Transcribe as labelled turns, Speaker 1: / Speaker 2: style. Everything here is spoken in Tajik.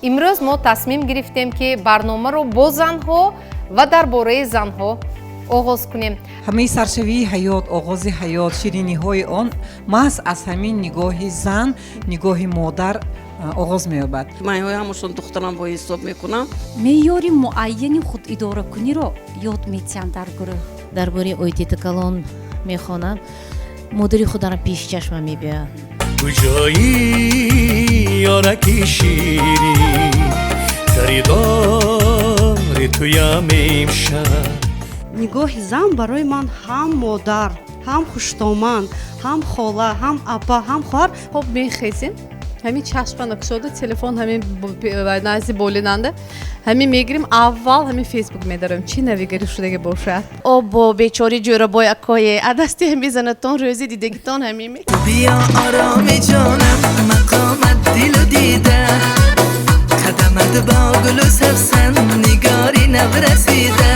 Speaker 1: имрӯз мо тасмим гирифтем ки барномаро бо занҳо ва дар бораи занҳо оғоз кунем.
Speaker 2: ҳамаи саршавии ҳаёт, оғози ҳаёт, шириниҳои он маҳз аз ҳамин нигоҳи зан, нигоҳи модар оғоз меёбад.
Speaker 3: майҳои ҳамошон духтарам бо ҳисоб мекунам.
Speaker 4: меъёри муайяни худидоракуниро ёд метиҳанд дар гурӯҳ.
Speaker 5: дар бораи ойтити калон мехонам, модари худам пеш чашмам мебиёяд.
Speaker 6: куҷои ёраки ширин харидори туям имшаб.
Speaker 7: нигоҳи зан барои ман ҳам модар, ҳам хуштоманд, ҳам хола, ҳам апа, ҳам хоҳар.
Speaker 8: خب میخیزیم همین چشمانک شده تلفن همین نازی بولیننده همین میگیریم اول همین فیسبوک میدارم چی نویگری شده که باشد
Speaker 5: او با بیچاری جورا بایکای عدستی هم بیزنتون روزی دیدگتون همین می
Speaker 9: بیا آرام جانم مقامت دل و دیده قدمت با گل و سبسن نگاری نبرسیده